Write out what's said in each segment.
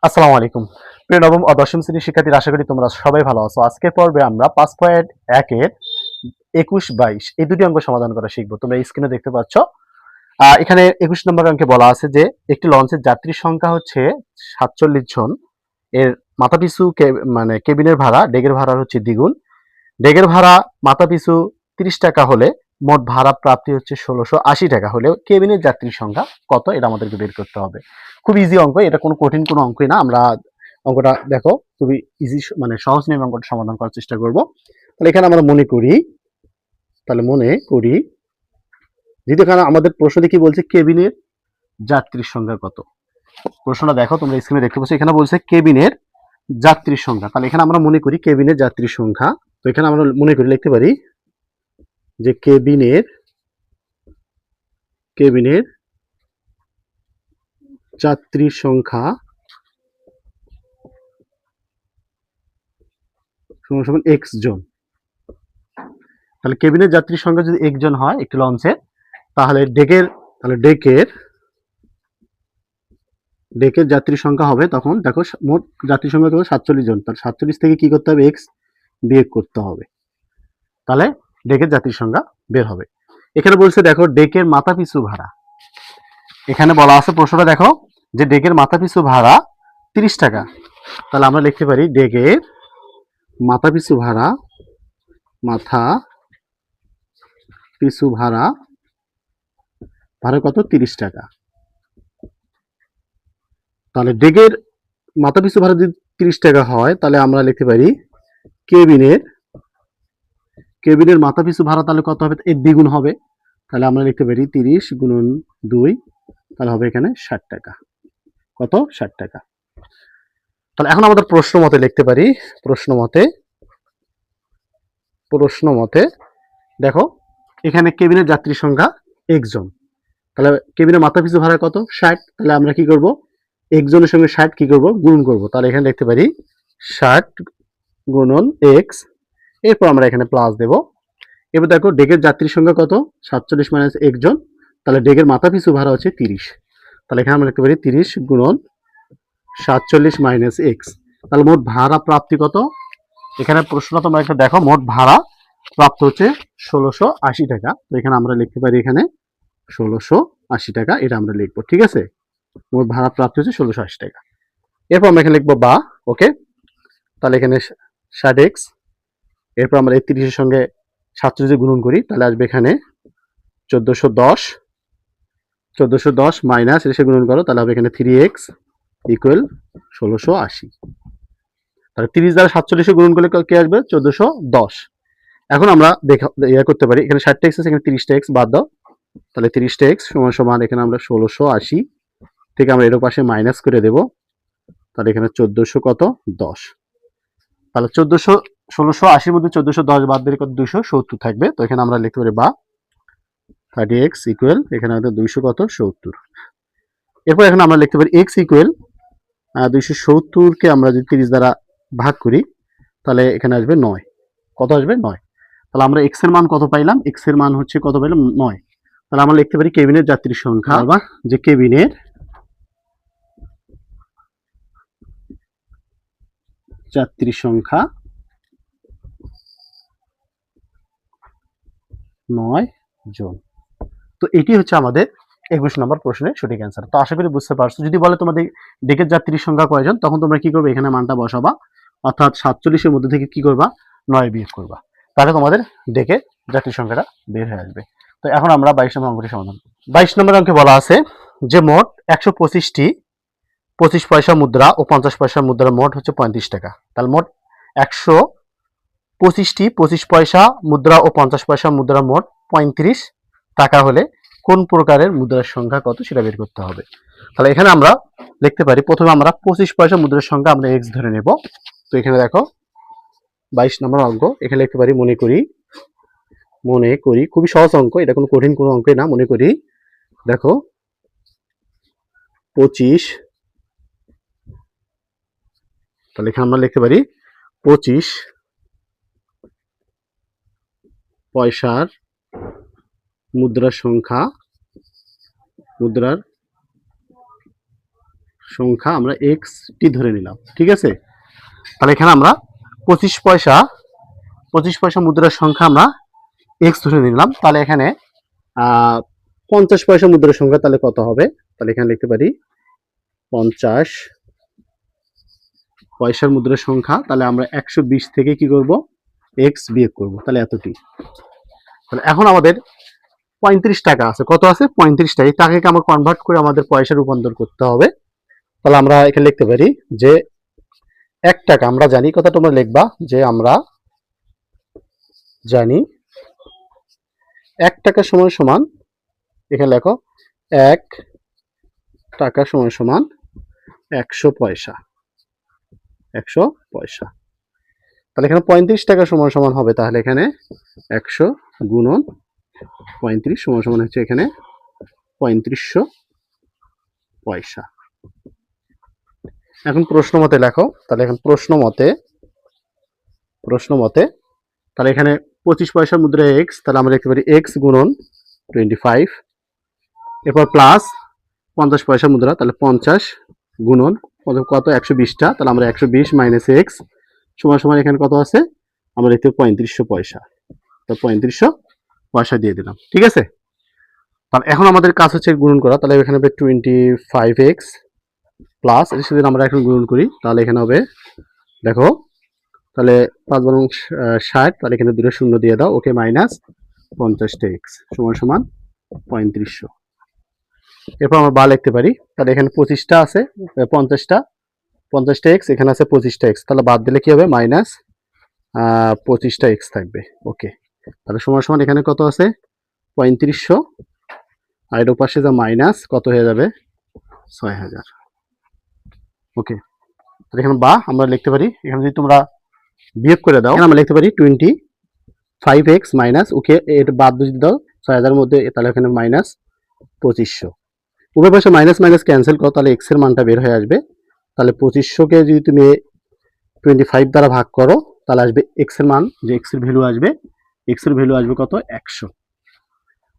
আসসালামু আলাইকুম। প্রিয় নবম ও দশম শ্রেণীর শিক্ষার্থীরা, আশা করি তোমরা সবাই ভালো আছো। আজকের পর্বে আমরা ৫.১ এর ২১-২২ এই দুটি অঙ্ক সমাধান করা শিখব। তোমরা স্ক্রিনে দেখতে পাচ্ছ। এখানে ২১ নম্বর অঙ্কে বলা আছে যে একটি লঞ্চের যাত্রীর সংখ্যা হচ্ছে ৪৭ জন। এর মাথাপিছু কেবিনের ভাড়া ডেকের ভাড়ার হচ্ছে দ্বিগুণ। ডেকের ভাড়া মাথাপিছু ৩০ টাকা হলে মোট ভাড়া প্রাপ্তি হচ্ছে ১৬৮০ টাকা হলেও কেবিনের যাত্রীর সংখ্যা কত, এটা আমাদেরকে বের করতে হবে। খুব ইজি অঙ্ক, এটা কোনো কঠিন কোনো অঙ্কই না। আমরা অঙ্কটা দেখো খুবই ইজি, সহজ নিয়মে অঙ্কটা সমাধান করার চেষ্টা করব। তাহলে এখানে আমরা মনে করি যেহেতু এখানে আমাদের প্রশ্নটি কি বলছে, কেবিনের যাত্রীর সংখ্যা কত। প্রশ্নটা দেখো, তোমরা স্ক্রিনে দেখতে পাচ্ছ, এখানে বলছে কেবিনের যাত্রীর সংখ্যা। তাহলে এখানে আমরা মনে করি কেবিনের যাত্রীর সংখ্যা। তো এখানে আমরা মনে করি লিখতে পারি যে কেবিনের যাত্রীর সংখ্যা সমান সমান এক্স জন। তাহলে কেবিনের যাত্রীর সংখ্যা যদি এক জন হয় একটি লঞ্চে, তাহলে ডেকের যাত্রীর সংখ্যা হবে, তখন দেখো মোট যাত্রীর সংখ্যা কত, ৪৭ জন। তাহলে ৪৭ থেকে কি করতে হবে, এক্স বিয়োগ করতে হবে। তাহলে ডেকের যাত্রীর সংখ্যা বের হবে। এখানে বলছে দেখো ডেকের মাথাপিছু ভাড়া। এখানে বলা আছে প্রশ্নটা দেখো যে ডেকের মাথাপিছু ভাড়া ৩০ টাকা। তাহলে আমরা লিখতে পারি ডেকের মাথাপিছু ভাড়া কত, ৩০ টাকা। তাহলে ডেকের মাথাপিছু ভাড়া যদি ৩০ টাকা হয়, তাহলে আমরা লিখতে পারি কেবিনের মাথাপিছু ভাড়া তাহলে কত হবে, এর দ্বিগুণ হবে। তাহলে আমরা লিখতে পারি ৩০ গুণন ২, তাহলে হবে এখানে ৬০ টাকা। কত, ৬০ টাকা। তাহলে এখন আমাদের প্রশ্ন মতে লিখতে পারি, প্রশ্ন মতে দেখো এখানে কেবিনের যাত্রীর সংখ্যা একজন। তাহলে কেবিনের মাথাপিছু ভাড়া কত, ৬০। তাহলে আমরা কি করব, একজনের সঙ্গে ৬০ কি করব, গুণন করব। তাহলে এখানে লিখতে পারি ৬০ গুণন এক্স, এরপর আমরা এখানে প্লাস দেব। এবার দেখো ডেকের যাত্রীর সংখ্যা কত, ৪৭ মাইনাস একজন। তাহলে ডেকের মাথাপিছু ভাড়া হচ্ছে ৩০। তাহলে এখানে আমরা লিখতে পারি ৩০ গুণন ৪৭ মাইনাস এক্স। তাহলে মোট ভাড়া প্রাপ্তি কত, এখানে প্রশ্নটা তোমরা একটা দেখো, মোট ভাড়া প্রাপ্ত হচ্ছে ১৬৮০ টাকা। তো এখানে আমরা লিখতে পারি এখানে ১৬৮০ টাকা, এটা আমরা লিখবো। ঠিক আছে, মোট ভাড়া প্রাপ্তি হচ্ছে ১৬৮০ টাকা। এরপর আমরা এখানে লিখবো বা, ওকে। তাহলে এখানে ৬০ এক্স, এরপর আমরা এই ৩০ এর সঙ্গে ৪৭ গুণন করি, তাহলে আসবে এখানে ১৪১০ মাইনাস এসে গুণন করো, তাহলে হবে এখানে 3x ইকুয়াল ১৬৮০। তাহলে ৩০ দ্বারা ৪৭ গুণন করলে কি আসবে, ১৪১০। এখন আমরা করতে পারি, এখানে ৬০ এক্স আছে, এখানে ৩০ এক্স বাদ দাও। তাহলে ৩০ এক্স সমান সমান এখানে আমরা ১৬৮০ থেকে আমরা এর পাশে মাইনাস করে দেব। তাহলে এখানে ১৪১০। তাহলে ১৬৮০ মধ্যে ১৪১০ বাদ দিলে কত, ২৭০ থাকবে। তো এখানে আমরা লিখতে পারি বা 30x ইকুয়াল এখানে আমাদের ২৭০। এরপর এখানে আমরা লিখতে পারি x ইকুয়াল ২৭০ কে আমরা যদি ৩০ দ্বারা ভাগ করি, তাহলে এখানে আসবে ৯। কত আসবে, ৯। তাহলে আমরা x এর মান কত পাইলাম, x এর মান হচ্ছে কত পাইলাম, ৯। তাহলে আমরা লিখতে পারি কেবিনের যাত্রীর সংখ্যা, যে কেবিনের যাত্রীর সংখ্যা ৯ জন। তো এটি হচ্ছে আমাদের ২১ নম্বর প্রশ্নের সঠিক অ্যান্সার। তো আশা করি বুঝতে পারছো। যদি বলে তোমাদের ডেকের যাত্রীর সংখ্যা কয়জন, তখন তোমরা কি করবে, এখানে মানটা বসাবা, অর্থাৎ ৪৭ এর মধ্যে থেকে কি করবা, ৯ বিয়োগ করবা। তাহলে তোমাদের ডেকের যাত্রীর সংখ্যাটা বের হয়ে আসবে। তো এখন আমরা ২২ নম্বর অঙ্কটি সমাধান। ২২ নম্বর অঙ্কে বলা আছে যে মোট ১২৫টি ২৫ পয়সা মুদ্রা ও ৫০ পয়সা মুদ্রা মোট হচ্ছে ৩৫ টাকা। তাহলে মোট ১২৫টি ২৫ পয়সা মুদ্রা ও ৫০ পয়সা মুদ্রা মোট ৩৫ টাকা হলে কোন প্রকারের মুদ্রার সংখ্যা কত, সেটা বের করতে হবে। তাহলে এখানে আমরা লিখতে পারি, প্রথমে আমরা ২৫ পয়সা মুদ্রার সংখ্যা আমরা এক্স ধরে নেব। তো এখানে দেখো ২২ নম্বর অঙ্ক, এখানে লিখতে পারি মনে করি খুবই সহজ অঙ্ক, এটা কোনো কঠিন কোনো অঙ্কই না। মনে করি দেখো ২৫, তাহলে এখানে আমরা লিখতে পারি ২৫ পয়সার মুদ্রার সংখ্যা আমরা এক্স টি ধরে নিলাম, ঠিক আছে। তাহলে এখানে আমরা 25 পয়সা মুদ্রার সংখ্যা আমরা এক্স ধরে নিলাম। তাহলে এখানে 50 পয়সা মুদ্রার সংখ্যা তাহলে কত হবে? তাহলে এখানে লিখতে পারি 50 পয়সার মুদ্রার সংখ্যা, তাহলে আমরা 120 থেকে কি করব, এক্স বিয়োগ করব, তাহলে এতটি। তাহলে এখন আমাদের 35 টাকা আছে, কত আছে? 35 টাকা। এই টাকাকে আমরা কনভার্ট করে আমাদের পয়সা রূপান্তর করতে হবে। তাহলে আমরা এখানে লিখতে পারি যে 1 টাকা, আমরা জানি, কথা তোমরা লিখবা যে আমরা জানি 1 টাকা সমান সমান, এখানে লেখো 1 টাকা সমান সমান 100 পয়সা, 100 পয়সা। তাহলে এখানে 35 টাকা সমান সমান হবে, তাহলে এখানে 100 গুণন 35 সমান সমান হচ্ছে এখানে 3500 পয়সা। এখন প্রশ্ন মতে লেখো। তাহলে এখন প্রশ্ন মতে তাহলে এখানে 25 পয়সা মুদ্রা এক্স, তাহলে আমরা লিখতে পারি এক্স গুণন 25, এরপর প্লাস 50 পয়সা মুদ্রা, তাহলে 50 গুণন কত, 120টা, তাহলে আমরা 120 মাইনাস এক্স সমান সমান এখানে কত আছে, আমরা লিখতে 3500 পয়সা। তো 3500 পয়সা দিয়ে দিলাম, ঠিক আছে। তাহলে এখন আমাদের কাজ হচ্ছে গুণন করা। তাহলে এখানে হবে 25x প্লাস, এর সাথে আমরা এখন গুণন করি, তাহলে এখানে হবে, দেখো, তাহলে 5 বরং 60, তাহলে এখানে দুটো শূন্য দিয়ে দাও, ওকে, মাইনাস 50x সমান সমান 3500। এরপর আমরা বা লিখতে পারি, তাহলে এখানে 25টা আছে, 50টা এক্স, এখানে আছে 25টা এক্স, তাহলে বাদ দিলে কি হবে, মাইনাস 25টা এক্স থাকবে, ওকে। তাহলে সমান সমান এখানে কত আছে, 3500, আর এর পাশে যা মাইনাস কত হয়ে যাবে, 6000, ওকে। তাহলে এখানে বা আমরা লিখতে পারি, এখানে যদি তোমরা বিয়োগ করে দাও, আমরা লিখতে পারি 25x মাইনাস, ওকে, এটা বাদ যদি দাও 6000 মধ্যে, তাহলে এখানে মাইনাস 2500, উভয় পাশে মাইনাস মাইনাস ক্যান্সেল করো, তাহলে এক্স এর মানটা বের হয়ে আসবে। তাহলে 2500কে যদি তুমি 25 দ্বারা ভাগ করো, তাহলে আসবে এক্স এর মান, যে এক্স এর ভ্যালু আসবে, এক্স এর ভ্যালু আসবে কত, 100।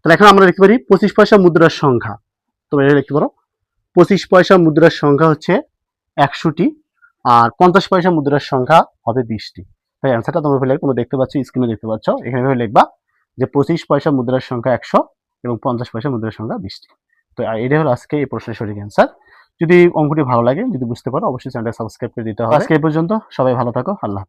তাহলে এখন আমরা লিখতে পারি 25 পয়সা মুদ্রার সংখ্যা, তোমরা এটা লিখতে পারো 25 পয়সা মুদ্রার সংখ্যা হচ্ছে 100টি, আর 50 পয়সা মুদ্রার সংখ্যা হবে 20টি। তাই অ্যান্সারটা তোমরা দেখতে পাচ্ছ, স্ক্রিনে দেখতে পাচ্ছ, এখানে লিখবা যে 25 পয়সা মুদ্রার সংখ্যা 100 এবং 50 পয়সা মুদ্রার সংখ্যা 20টি। তো এটাই হলো আজকে এই প্রশ্নের সঠিক অ্যান্সার। যদি অঙ্কটি ভালো লাগে, যদি বুঝতে পারো, অবশ্যই চ্যানেলটা সাবস্ক্রাইব করে দিতে হবে। আজকে এই পর্যন্ত, সবাই ভালো থাকো, আল্লাহ।